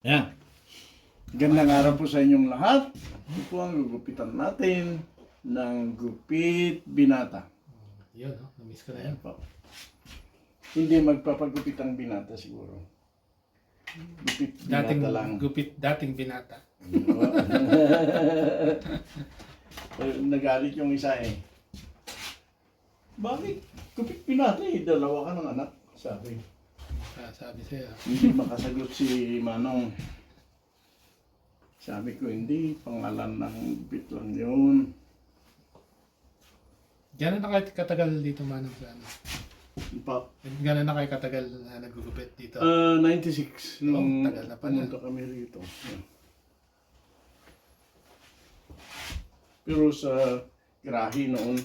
Yan. Gandang araw po sa inyong lahat. Ito po ang gugupitan natin ng gupit binata. Yun, no? Namiss ko na Ayan yan. po. Hindi magpapagupit ang binata siguro. Gupit Dating binata lang. gupit, dating binata. Nagalit yung isa eh. Bakit? Gupit binata eh. Dalawa ka ng anak. Sabi. Sabi sa'yo. Hindi makasagot si Manong. Sabi ko, hindi. Pangalan ng gupit lang yun. Gano'n na kayo katagal dito, Manong, sa ano? Pa, Gano'n na kayo katagal na nagugupit dito? 96 nung tagal na pala. pumunta kami rito. Yeah. Pero sa Grahe noon,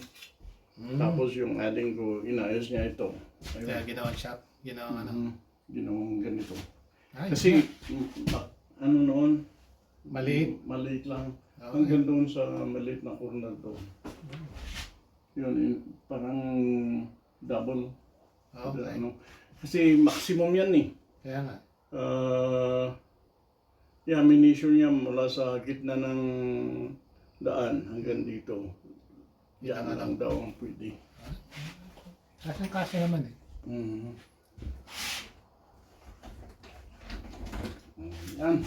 tapos yung aling ko, inayos niya ito. Kaya ginawang shop, ginawang ano. Ginawang ganito. Ay, Kasi, ano noon, maliit. maliit lang. Oo. Hanggang doon sa maliit na corner doon. Yun, parang double. Okay. Ano. Kasi maximum yan eh. Kaya nga. Measure niya mula sa gitna ng daan hanggang dito. Yan Ano? lang daw ang pwede. Kasang-kasya naman eh. Yan.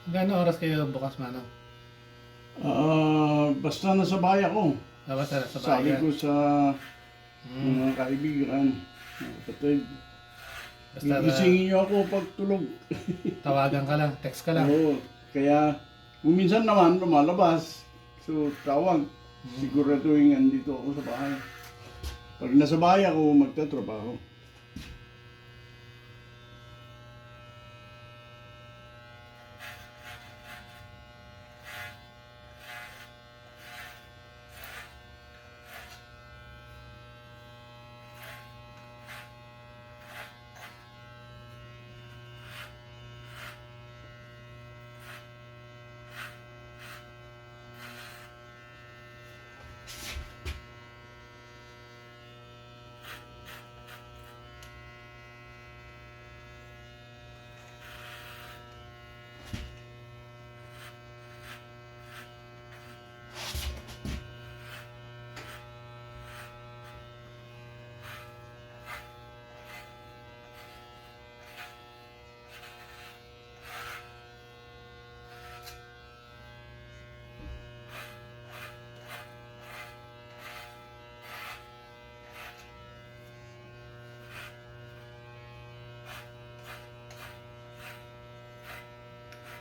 Gano'ng oras kayo bukas, Manong? Basta nasa bahay ako. Dapat sa Sabi bayan. ko sa mga kaibigan, mga kapatid, Basta gisingin niyo ako pag tulog. tawagan ka lang, text ka lang. Oo, kaya minsan naman lumalabas. So tawag, siguraduhin andito ako sa bahay. Pag nasa bahay ako, magtatrabaho.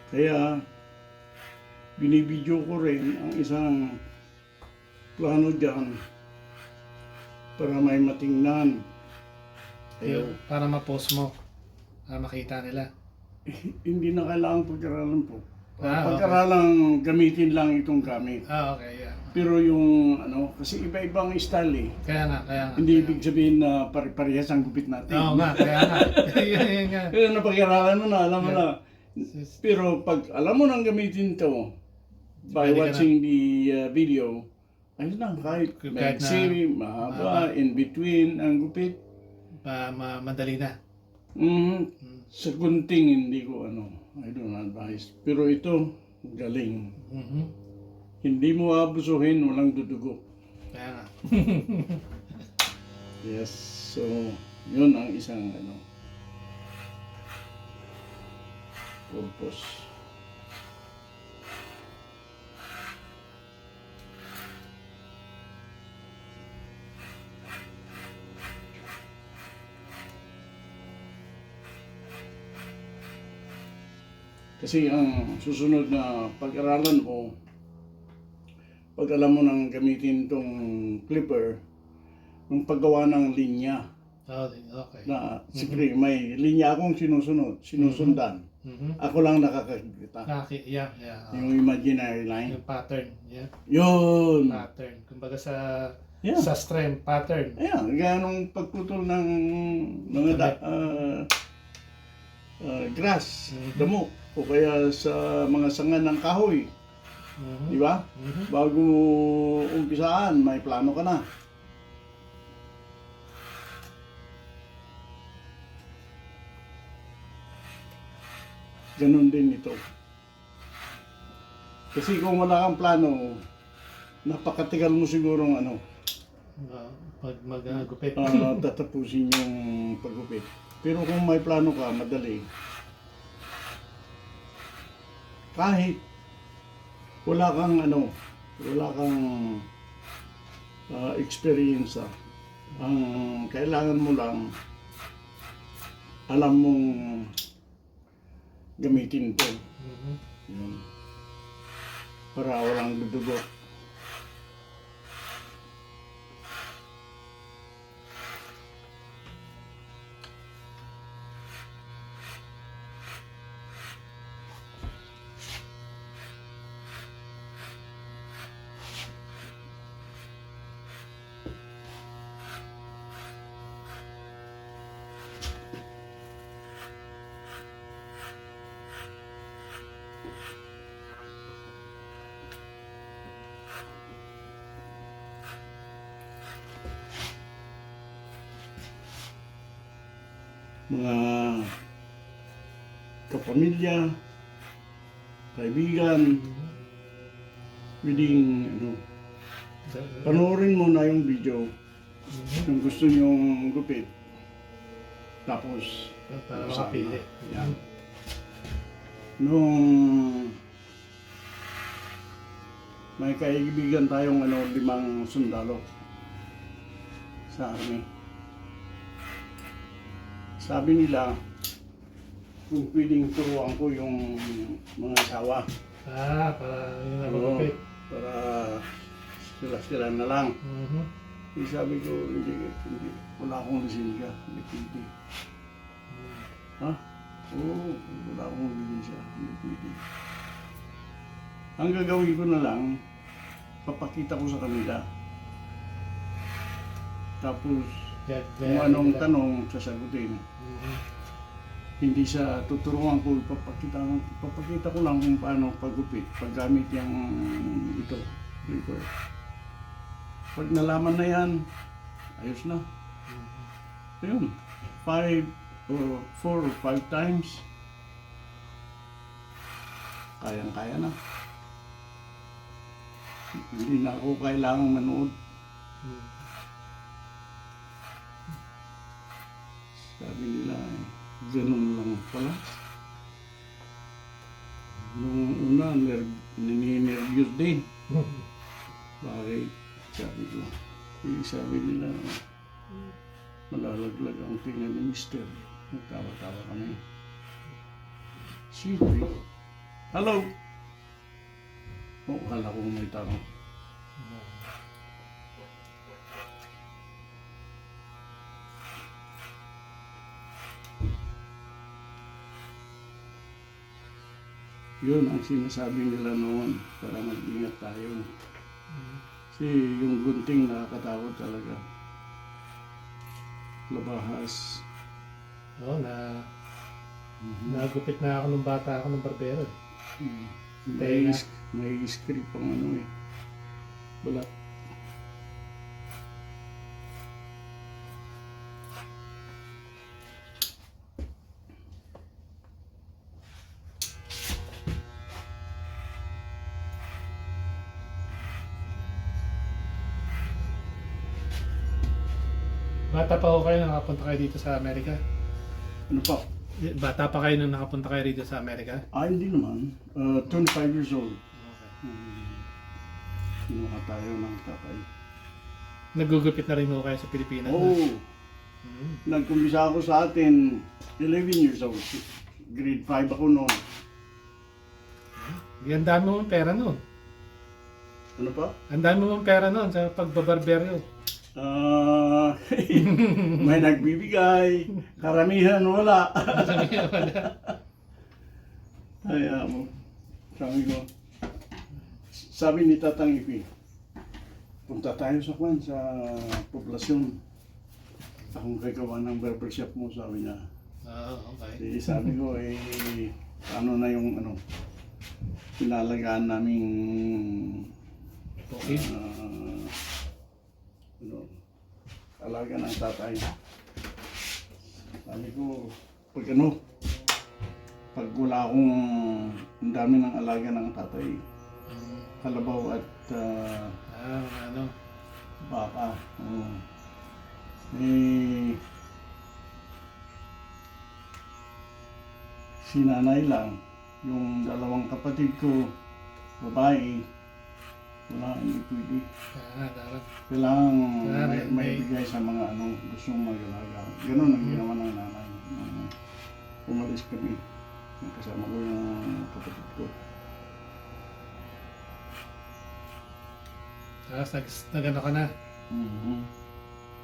Kaya binibidyo ko rin ang isang plano dyan para may matingnan. Ayaw. Para ma-post mo. Para makita nila. Hindi na kailangan pag-aralan po. Ah, okay. Pag-aralan gamitin lang itong gamit. Okay, yeah. Pero yung ano, kasi iba-ibang style eh. Kaya nga. Hindi ibig sabihin na pare-parehas ang gupit natin. Oo nga, kaya nga. Yun nga. Pero napag-aralan mo na, alam mo Yeah. na. Pero pag alam mo nang gamitin to by Pwede ka watching the video, ayun lang, kahit Kahit na- maiksi, mahaba, in between ang gupit. Madali na. Sa gunting hindi ko I don't advise. Pero ito, galing. Mhm. Hindi mo abusuhin, walang dudugo. Kaya nga. Yes, so yun ang isang purpose. Kasi ang susunod na pag-aralan mo, pag alam mo nang gamitin tong clipper, yung paggawa ng linya, Okay. na sige, may linya akong sinusundan. Mhm. Ako lang nakakakita. Yeah. Yung imaginary line. Yung pattern. Yeah. Yun! Pattern. Kumbaga sa Yeah. sa strength pattern. Ayan, gaya nung pagputol ng mga grass, Mhm. damo, o kaya sa mga sanga ng kahoy. Mhm. Di ba? Mhm. Bago umpisaan, may plano ka na. Ganun din ito. Kasi kung wala kang plano, napakatigal mo sigurong Pag mag-gupit. tatapusin yung paggupit. Pero kung may plano ka, madali. Kahit wala kang experience, ang kailangan mo lang alam mong gamitin ito. Mhm. Yun. Para walang dudugo. Mga kapamilya, kaibigan, pwedeng panoorin mo na yung video kung gusto nyong gupit. Tapos, Para makapili. yan. Nung may kaibigan tayong 5 sundalo sa army. Sabi nila, kung pwedeng turuan ko yung mga asawa. Para yung nagugupit. Para sila na lang. Mhm. Sabi ko, hindi, wala akong lisensya. Hindi pwede. Ha? Oo, wala akong lisensya. Hindi pwede. Ang gagawin ko na lang, papakita ko sa kanila. Tapos, kung anong tanong, sasagutin. Mhm. Hindi sa tuturuan ko, papakita ko lang kung paano paggupit, paggamit yung ito, clipper. Pag nalaman na yan, ayos na. Ayun, 4 or 5 times, kayang-kaya na. Hindi na ako kailangang manood. Sabi nila, ganun lang pala. Nung una, nininervyos din. Bakit? Sabi ko. Sabi nila, malalaglag ang tinga ni Mister. Nagtawa-tawa kami. Siyempre. Hello? O, kala ko may tanong. Yun ang sinasabi nila noon para mag-ingat tayo. Kasi yung gunting nakakatakot talaga. Labahas. Oo, nagupit na ako nung bata ako ng barbero. May, may script pang ano eh. Balat. Bata pa ako kayo nang nakapunta kayo dito sa Amerika? Ano pa? Bata pa kayo nang nakapunta kayo dito sa Amerika? Hindi naman. 25 years old. Okay. Kinuha tayo ng tatay. Nagugupit na rin mo kayo sa Pilipinas? Oo. Nagkumbisa ako sa atin, 11 years old. Grade 5 ako noon. Ang dami mo mong pera noon. Ano pa? Ang dami mo mong pera noon sa pagbabarberyo. May nagbibigay. Karamihan wala. Ay, mo. Sabi ko. Sabi ni Tatang Ipi, punta tayo sa kwan, sa poblasyon. Akong gagawa ng barbershop mo, sabi niya. Okay. Sabi ko, ano na yung pinalagaan naming Okay. Alaga ng tatay. Sabi ko, pag wala akong ang dami ng alaga ng tatay, kalabaw at baka. Si nanay lang, yung dalawang kapatid ko, babae, wala, hindi pwede. Dapat. Kailangan may bigay sa mga gustong mag-alaga. Ganun ang ginawa ng nanay. Umalis kami. Kasama ko yung kapatid ko. Tapos nag-ano ka na?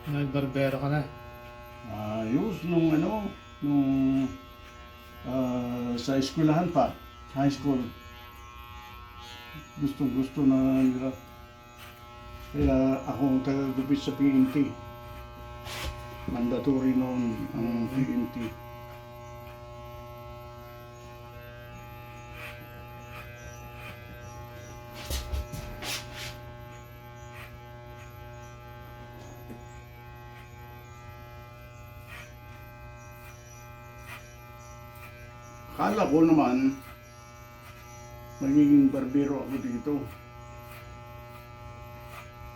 Nagbarbero ka na? Ayos, nung sa eskwelahan pa, high school. Gusto na nila. Kaya ako ang taga-gupit sa PNT. Mandatory noon ang PNT. Akala ko naman, magiging barbero ako dito.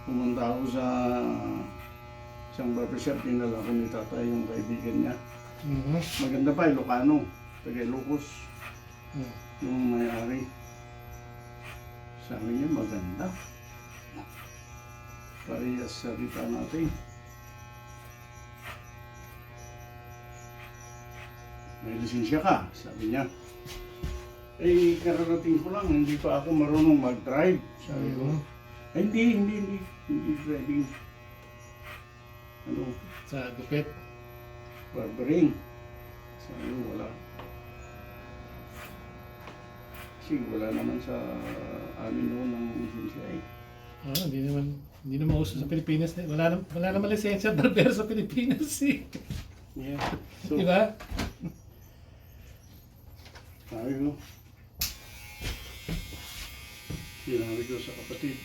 Pumunta ako sa isang barbershop, dinala ko ni tatay yung kaibigan niya. Maganda pa, Ilocano, taga Ilocos, yung may-ari. Sabi niya, maganda. Parehas sa rita natin. May lisensya ka, sabi niya. Kararating ko lang, hindi pa ako marunong mag-drive. Sabi ko, hindi driving. Sa gupit? Barbering. Sabi ko, wala. Kasi wala naman sa amin noon ng lisensya eh. Hindi naman uso sa Pilipinas. Wala naman lisensya barbero sa Pilipinas eh. Yeah. So, Diba? sabi ko, sinabi ko sa kapatid,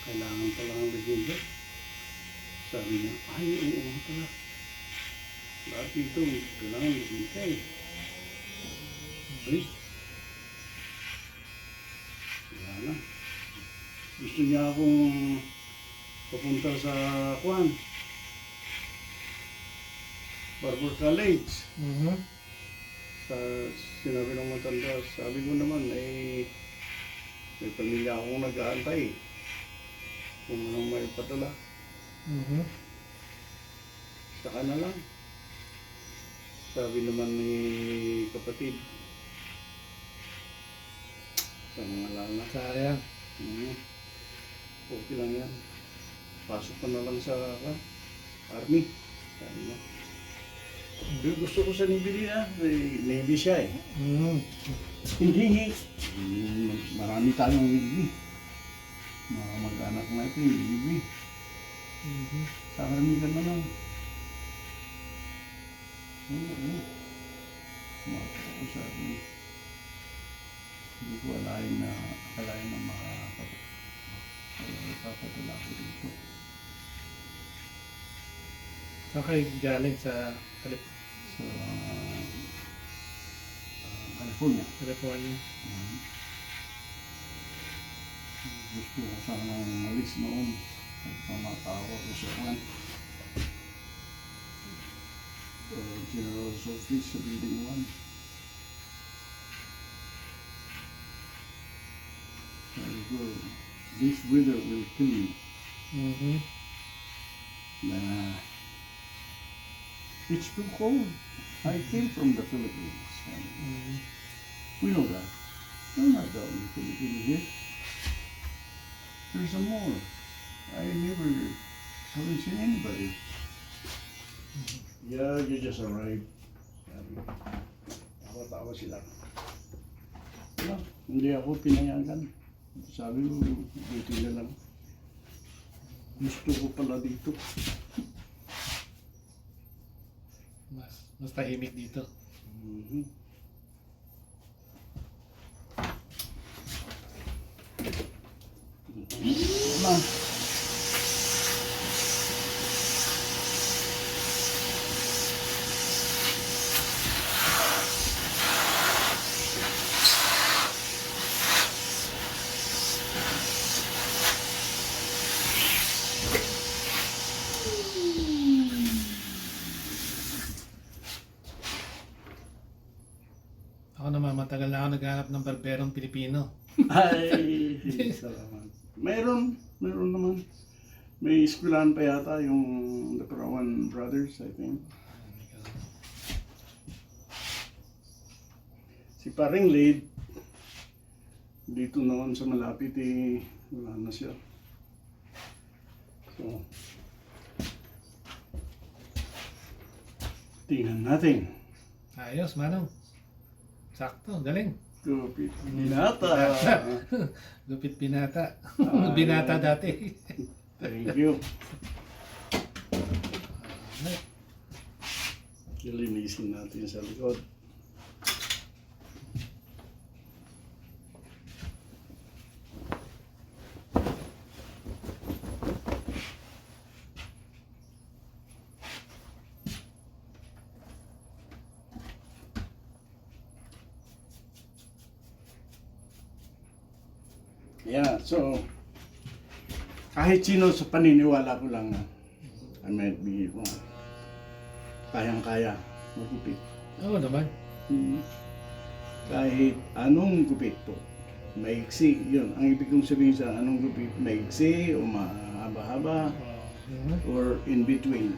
kailangan pala ang lisensya. Sabi niya, oo pala. Lahat dito, kailangan lisensya eh. Wala na. Gusto niya akong papunta sa Barber College. Sinabi ng matanda, sabi ko naman, may pamilya akong nag-aantay. Kung anong may padala. Saka na lang. Sabi naman ni kapatid, sa mga lala. Sayang. Okay lang yan. Pasok ka na lang sa army. Sabi niya. Yung gusto ko sa Navy na, Navy siya eh. Mm. Hindi. Marami tayong Navy. Mga mag-anak natin, Navy. Mhm. Sa karamihan na lang. Oo. Kumata ko sabi. Hindi ko akalain na makakapadala ko dito. Saan kayo galing sa Sa California. California? Gusto ko sanang umalis noon. Nagpamatawa ko sa kwan. General's Office sa Building 1. Sabi ko, this weather will kill you. Mhm. Na it's too cold. I came from the Philippines. And Mhm. we know that. We're not the only Filipino here. There's a more. I never haven't seen anybody. Yeah, you just arrived. Tawa-tawa sila. Wala, hindi ako pinayagan. Sabi ko, buti na lang. Gusto ko pala dito. Mas tahimik dito. Mhm. Wala. Ako naman, matagal na ako naghanap ng barberong Pilipino. Ay, salamat. Meron naman. May eskwelahan pa yata yung The Parawan Brothers, I think. Si Paring Lead, dito noon sa malapit eh, wala na siya. So, tingnan natin. Ayos, Manong. Sakto, galing. Gupit binata. Lupit binata. Ayos. Binata dati. Thank you. Ay, Kilinisin natin sa likod. Yeah, so kahit sino sa paniniwala ko lang na I might be wrong. Kayang-kaya magupit. Oo naman. Kahit anong gupit po, maiksi, yun. Ang ibig kong sabihin sa anong gupit, maiksi o mahaba-haba Mhm. or in between.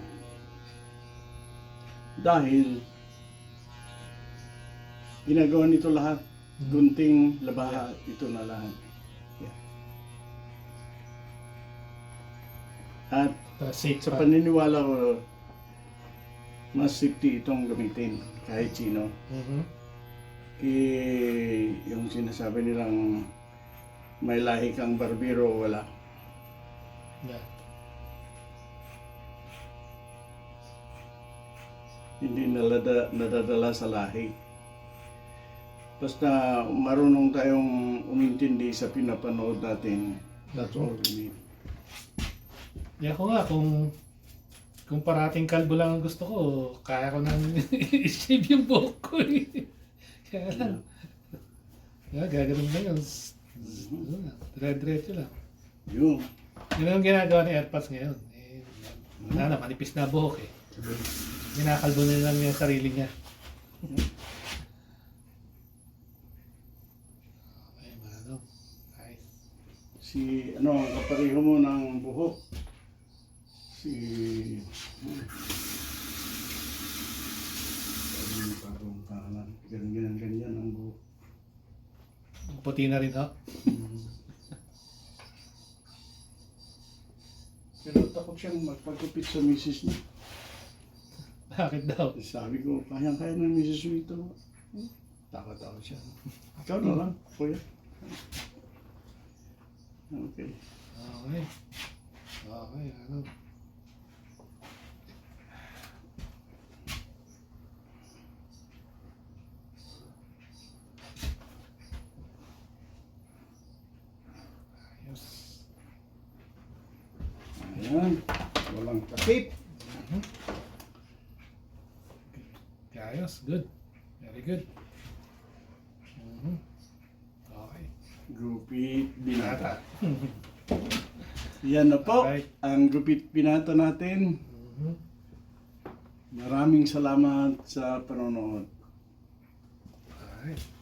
Dahil ginagawa nito lahat, gunting, labaha, ito na lahat. Yeah. At Safe sa pa. paniniwala ko, mas safety itong gamitin kahit sino. Mhm. Yung sinasabi nilang may lahi kang barbero, wala. Yeah. Hindi nadadala sa lahi. Basta marunong tayong umintindi sa pinapanood natin, that's all we need. Yeah, ako nga, kung parating kalbo lang ang gusto ko, kaya ko nang i-shave yung buhok ko eh. Kaya lang. Yeah, gagawin na yun. Dire-diretso lang. Yun. Yun ang ginagawa ni AirPods ngayon. Eh, wala na, manipis na buhok eh. Ginakalbo na lang yung sarili niya. Okay, Manong. Nice. Si, ang kapareho mo ng buhok. Si, ganyan ang buhok. Puti na rin, ho. Pero takot siyang magpagupit sa misis niya. Bakit daw? Sabi ko, kaya-kaya ng Mrs. Wito. Tawa-tawa siya. Ikaw na lang, kuya. Okay. Okay. Okay, ano? Ayos. Ayan. Walang takip. Ayos, good. Very good. Okay. Gupit binata. Nata. Yan na po, Alright. ang gupit binata natin. Maraming salamat sa panonood. Alright.